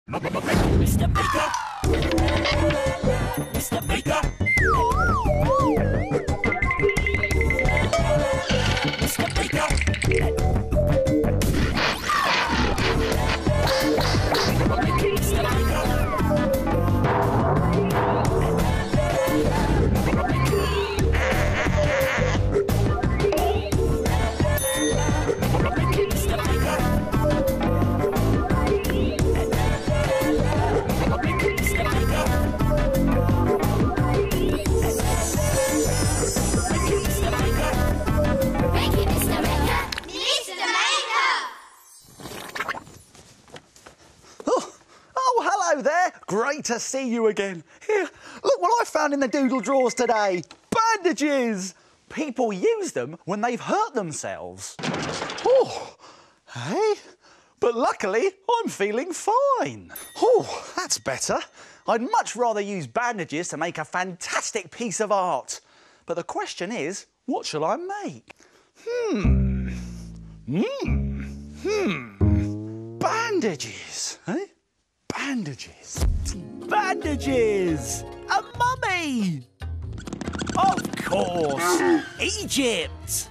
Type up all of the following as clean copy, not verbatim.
Mr. Baker! Mr. Baker! Mr. Baker! Great to see you again. Here, look what I found in the doodle drawers today. Bandages! People use them when they've hurt themselves. Oh, hey? But luckily, I'm feeling fine. Oh, that's better. I'd much rather use bandages to make a fantastic piece of art. But the question is, what shall I make? Bandages, eh? Bandages. Bandages! A mummy! Of course! Egypt!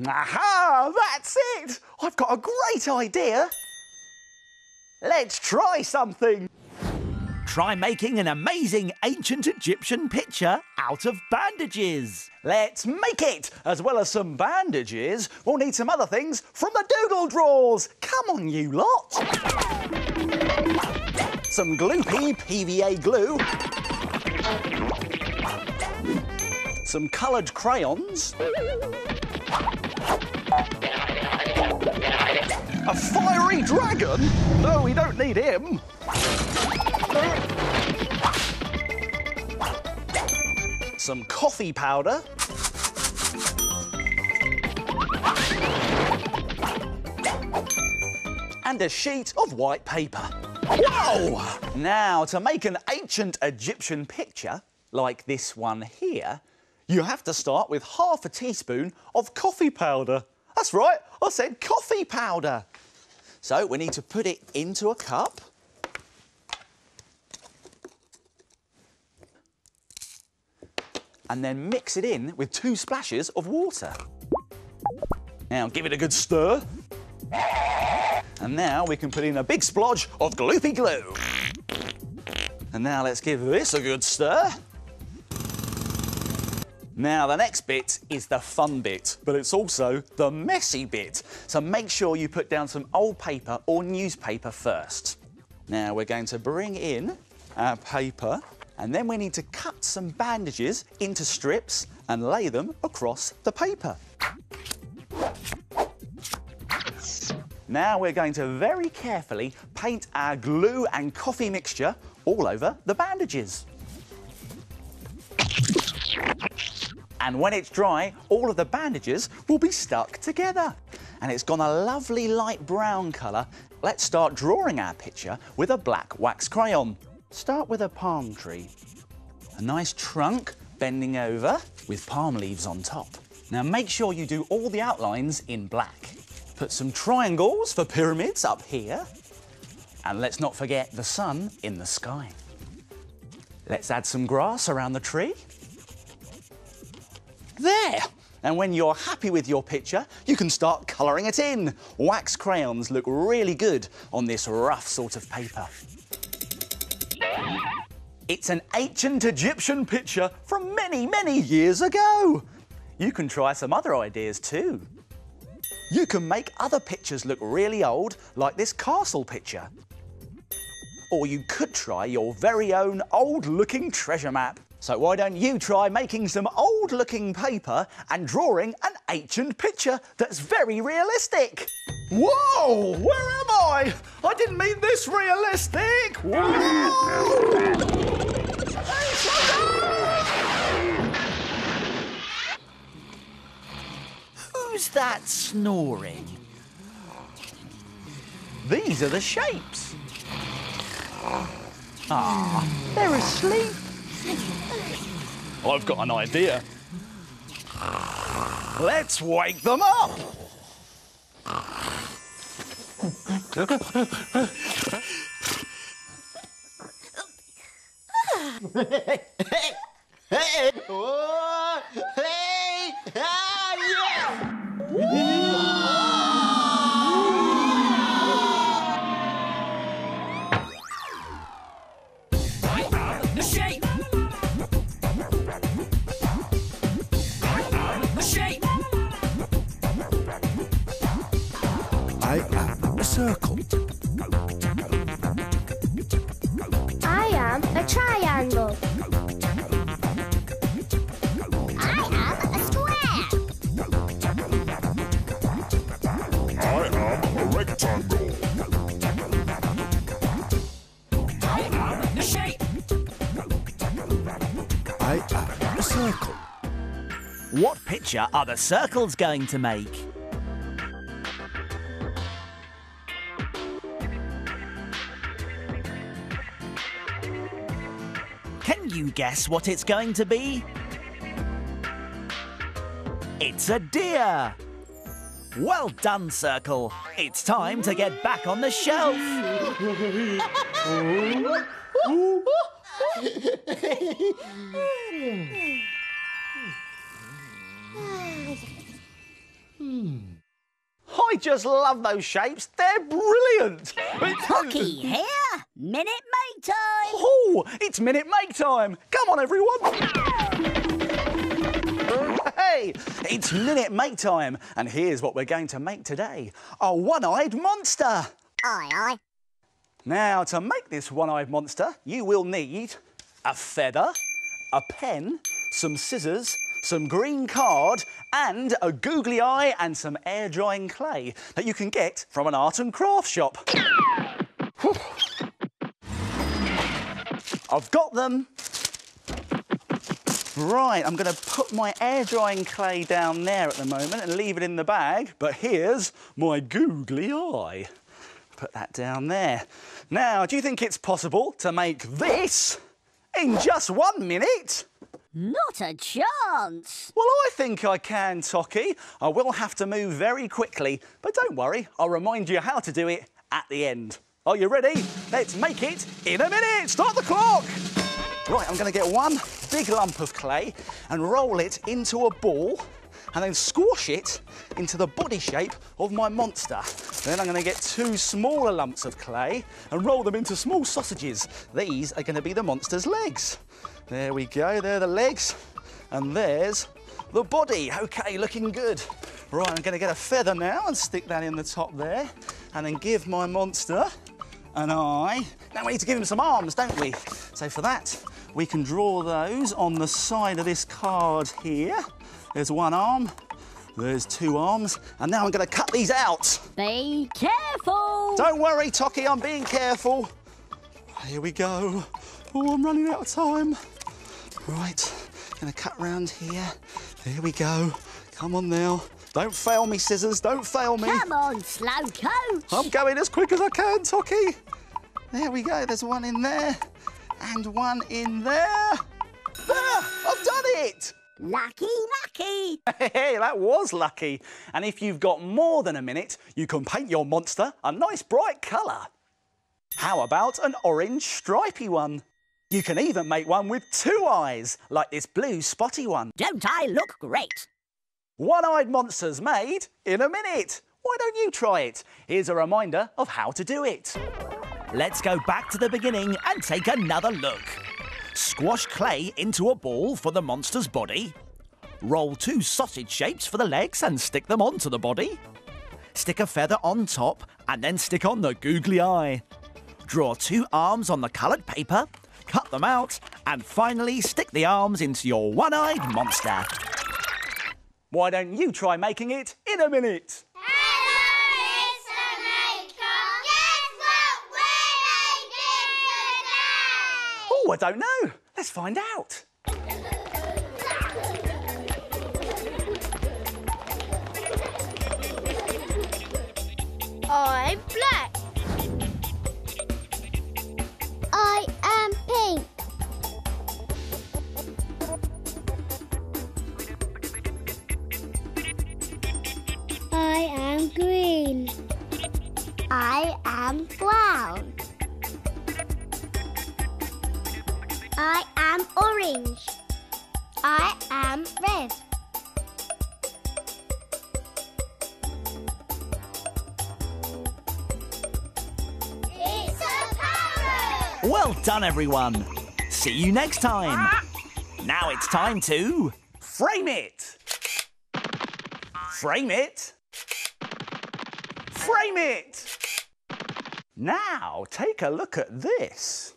Aha! That's it! I've got a great idea! Let's try something! Try making an amazing ancient Egyptian picture out of bandages. Let's make it! As well as some bandages, we'll need some other things from the doodle drawers. Come on, you lot! Some gloopy PVA glue. Some coloured crayons. A fiery dragon? No, we don't need him. Some coffee powder. And a sheet of white paper. Whoa! Now, to make an ancient Egyptian picture, like this one here, you have to start with half a teaspoon of coffee powder. That's right, I said coffee powder. So we need to put it into a cup. And then mix it in with 2 splashes of water. Now give it a good stir. And now we can put in a big splodge of gloopy glue. And now let's give this a good stir. Now the next bit is the fun bit, but it's also the messy bit. So make sure you put down some old paper or newspaper first. Now we're going to bring in our paper, and then we need to cut some bandages into strips and lay them across the paper. Now we're going to very carefully paint our glue and coffee mixture all over the bandages. And when it's dry, all of the bandages will be stuck together. And it's gone a lovely light brown colour. Let's start drawing our picture with a black wax crayon. Start with a palm tree. A nice trunk bending over with palm leaves on top. Now make sure you do all the outlines in black. Put some triangles for pyramids up here. And let's not forget the sun in the sky. Let's add some grass around the tree. There! And when you're happy with your picture, you can start colouring it in. Wax crayons look really good on this rough sort of paper. It's an ancient Egyptian picture from many, many years ago. You can try some other ideas too. You can make other pictures look really old, like this castle picture. Or you could try your very own old-looking treasure map. So why don't you try making some old-looking paper and drawing an ancient picture that's very realistic? Whoa! Where am I? I didn't mean this realistic! Whoa! Who's that snoring? These are the shapes. Ah, they're asleep. I've got an idea. Let's wake them up. I am a circle. I am a triangle. I am a square. I am a rectangle. I am a shape. I am a circle. What picture are the circles going to make? Can you guess what it's going to be? It's a deer! Well done, Circle. It's time to get back on the shelf. I just love those shapes. They're brilliant. Cookie here. Minute Maid time. Oh, it's Minute Make time. Come on, everyone. Hey, it's Minute Make time. And here's what we're going to make today. A one-eyed monster. Aye, aye. Now, to make this one-eyed monster, you will need a feather, a pen, some scissors, some green card and a googly eye and some air-drying clay that you can get from an art and craft shop. I've got them. Right, I'm going to put my air-drying clay down there at the moment and leave it in the bag, but here's my googly eye. Put that down there. Now, do you think it's possible to make this in just 1 minute? Not a chance. Well, I think I can, Tocky. I will have to move very quickly, but don't worry, I'll remind you how to do it at the end. Are you ready? Let's make it in a minute. Start the clock. Right, I'm going to get one big lump of clay and roll it into a ball and then squash it into the body shape of my monster. Then I'm going to get two smaller lumps of clay and roll them into small sausages. These are going to be the monster's legs. There we go, they're the legs, and there's the body. OK, looking good. Right, I'm going to get a feather now and stick that in the top there, and then give my monster an eye. Now we need to give him some arms, don't we? So for that, we can draw those on the side of this card here. There's one arm, there's two arms, and now I'm going to cut these out. Be careful. Don't worry, Tocky, I'm being careful. Here we go. Oh, I'm running out of time. Right, gonna cut round here. There we go. Come on now. Don't fail me, scissors. Don't fail me. Come on, slow coach. I'm going as quick as I can, Tocky. There we go. There's one in there and one in there. There, I've done it. Lucky, lucky. Hey, that was lucky. And if you've got more than a minute, you can paint your monster a nice bright colour. How about an orange stripy one? You can even make one with two eyes, like this blue spotty one. Don't I look great? One-eyed monsters made in a minute. Why don't you try it? Here's a reminder of how to do it. Let's go back to the beginning and take another look. Squash clay into a ball for the monster's body. Roll two sausage shapes for the legs and stick them onto the body. Stick a feather on top and then stick on the googly eye. Draw two arms on the coloured paper, cut them out, and finally stick the arms into your one-eyed monster. Why don't you try making it in a minute? Hello, Mr. Maker. Guess what we're making today? Oh, I don't know. Let's find out. I'm black. I am pink. I am green. I brown. I am orange. I am red. It's a parrot! Well done, everyone. See you next time. Now it's time to... Frame it! Frame it! Frame it! Now, take a look at this.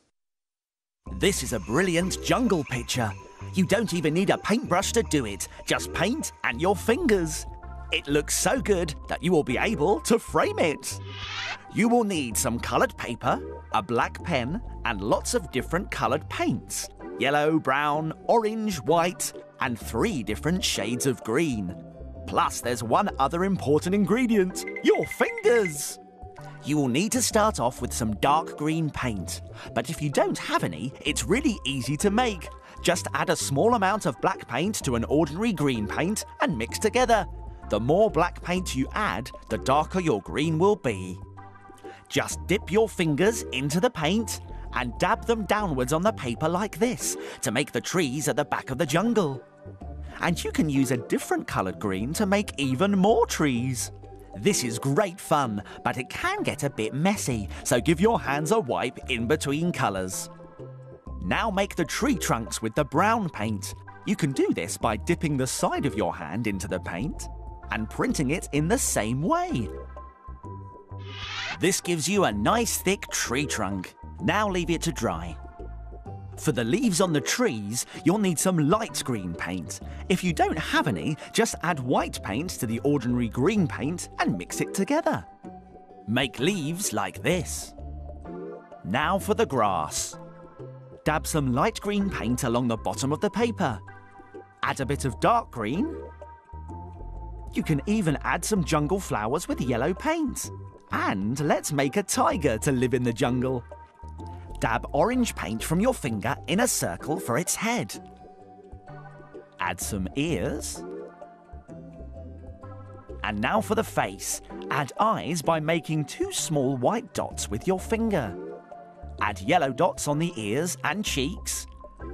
This is a brilliant jungle picture. You don't even need a paintbrush to do it. Just paint and your fingers. It looks so good that you will be able to frame it. You will need some coloured paper, a black pen, and lots of different coloured paints. Yellow, brown, orange, white, and 3 different shades of green. Plus, there's one other important ingredient, your fingers. You will need to start off with some dark green paint. But if you don't have any, it's really easy to make. Just add a small amount of black paint to an ordinary green paint and mix together. The more black paint you add, the darker your green will be. Just dip your fingers into the paint and dab them downwards on the paper like this to make the trees at the back of the jungle. And you can use a different coloured green to make even more trees. This is great fun, but it can get a bit messy, so give your hands a wipe in between colours. Now make the tree trunks with the brown paint. You can do this by dipping the side of your hand into the paint and printing it in the same way. This gives you a nice thick tree trunk. Now leave it to dry. For the leaves on the trees, you'll need some light green paint. If you don't have any, just add white paint to the ordinary green paint and mix it together. Make leaves like this. Now for the grass. Dab some light green paint along the bottom of the paper. Add a bit of dark green. You can even add some jungle flowers with yellow paint. And let's make a tiger to live in the jungle. Dab orange paint from your finger in a circle for its head. Add some ears. And now for the face. Add eyes by making 2 small white dots with your finger. Add yellow dots on the ears and cheeks.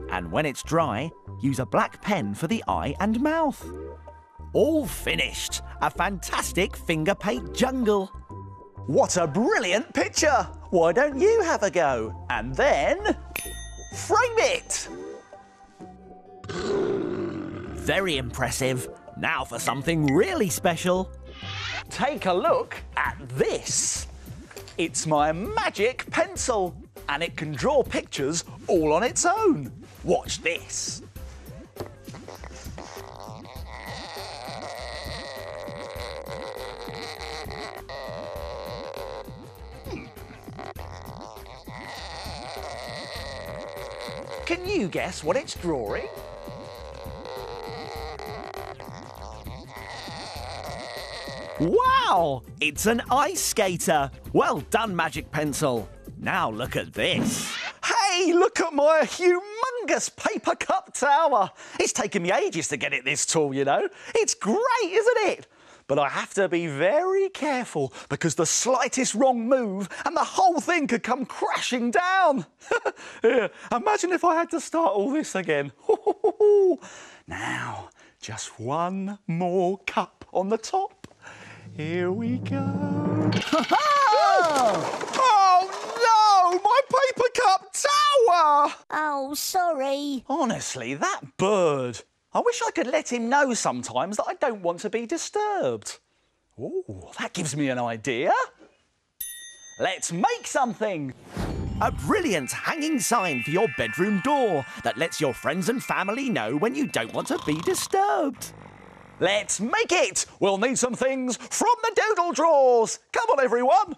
And when it's dry, use a black pen for the eye and mouth. All finished! A fantastic finger paint jungle! What a brilliant picture! Why don't you have a go? And then... frame it! Very impressive. Now for something really special. Take a look at this. It's my magic pencil, and it can draw pictures all on its own. Watch this. Can you guess what it's drawing? Wow! It's an ice skater. Well done, Magic Pencil. Now look at this. Hey, look at my humongous paper cup tower. It's taken me ages to get it this tall, you know. It's great, isn't it? But I have to be very careful because the slightest wrong move and the whole thing could come crashing down. Yeah, imagine if I had to start all this again. Now, just one more cup on the top. Here we go. Oh no! My paper cup tower! Oh, sorry. Honestly, that bird. I wish I could let him know sometimes that I don't want to be disturbed. Oh, that gives me an idea. Let's make something. A brilliant hanging sign for your bedroom door that lets your friends and family know when you don't want to be disturbed. Let's make it. We'll need some things from the doodle drawers. Come on, everyone.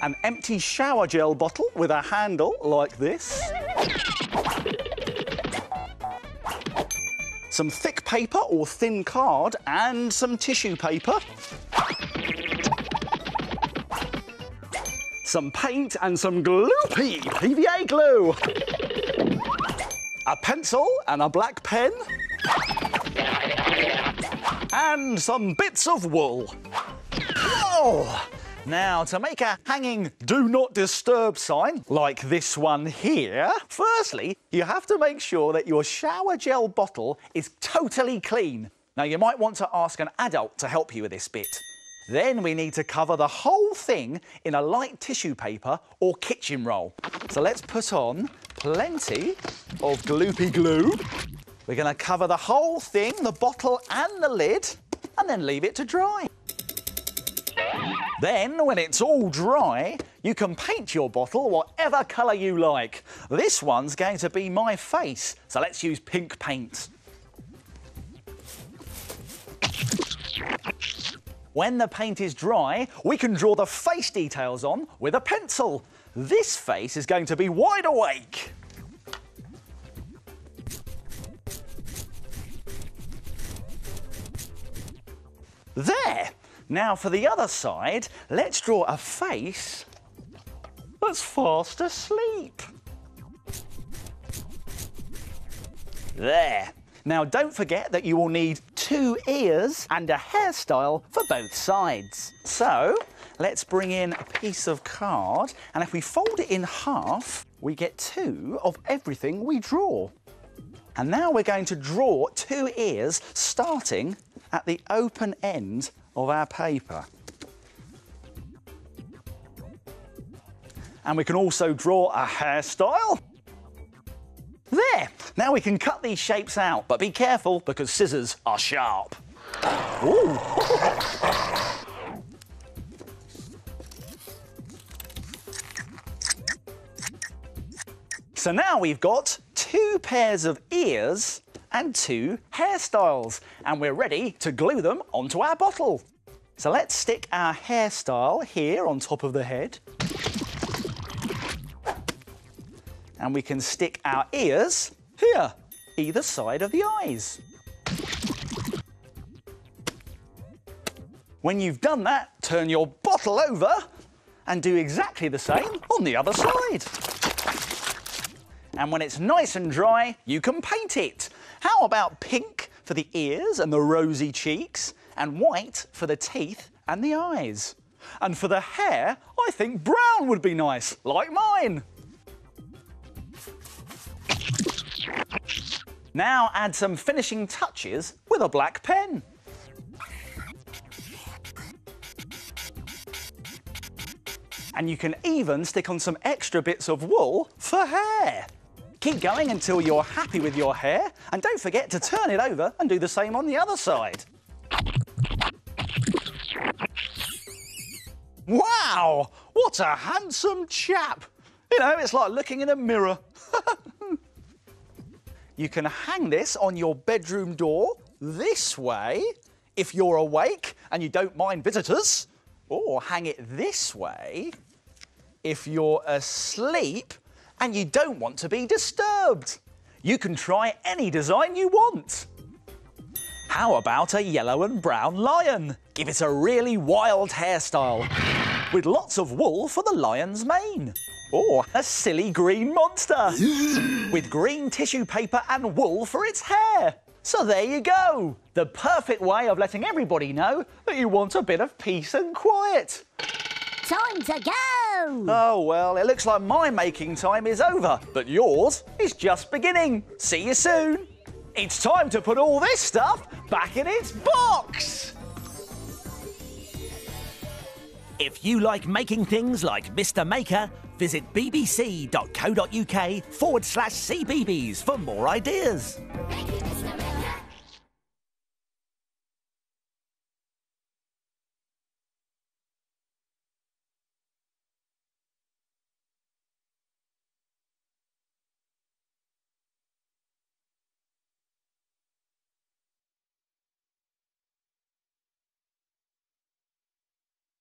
An empty shower gel bottle with a handle like this. Some thick paper or thin card and some tissue paper. Some paint and some gloopy PVA glue. A pencil and a black pen. And some bits of wool. Oh! Now, to make a hanging do not disturb sign, like this one here, firstly, you have to make sure that your shower gel bottle is totally clean. Now, you might want to ask an adult to help you with this bit. Then we need to cover the whole thing in a light tissue paper or kitchen roll. So let's put on plenty of gloopy glue. We're going to cover the whole thing, the bottle and the lid, and then leave it to dry. Then, when it's all dry, you can paint your bottle whatever colour you like. This one's going to be my face, so let's use pink paint. When the paint is dry, we can draw the face details on with a pencil. This face is going to be wide awake. There! Now for the other side, let's draw a face that's fast asleep. There. Now don't forget that you will need 2 ears and a hairstyle for both sides. So let's bring in a piece of card, and if we fold it in half, we get 2 of everything we draw. And now we're going to draw 2 ears starting at the open end of our paper. And we can also draw a hairstyle. There! Now we can cut these shapes out, but be careful because scissors are sharp. Ooh. So now we've got 2 pairs of ears and 2 hairstyles, and we're ready to glue them onto our bottle. So let's stick our hairstyle here on top of the head. And we can stick our ears here, either side of the eyes. When you've done that, turn your bottle over and do exactly the same on the other side. And when it's nice and dry, you can paint it. How about pink for the ears and the rosy cheeks, and white for the teeth and the eyes? And for the hair, I think brown would be nice, like mine. Now add some finishing touches with a black pen. And you can even stick on some extra bits of wool for hair. Keep going until you're happy with your hair, and don't forget to turn it over and do the same on the other side. Wow! What a handsome chap! You know, it's like looking in a mirror. You can hang this on your bedroom door this way if you're awake and you don't mind visitors, or hang it this way if you're asleep and you don't want to be disturbed. You can try any design you want. How about a yellow and brown lion? Give it a really wild hairstyle with lots of wool for the lion's mane. Or a silly green monster with green tissue paper and wool for its hair. So there you go. The perfect way of letting everybody know that you want a bit of peace and quiet. Time to go! Oh, well, it looks like my making time is over, but yours is just beginning. See you soon. It's time to put all this stuff back in its box. If you like making things like Mr. Maker, visit bbc.co.uk/cbbs for more ideas.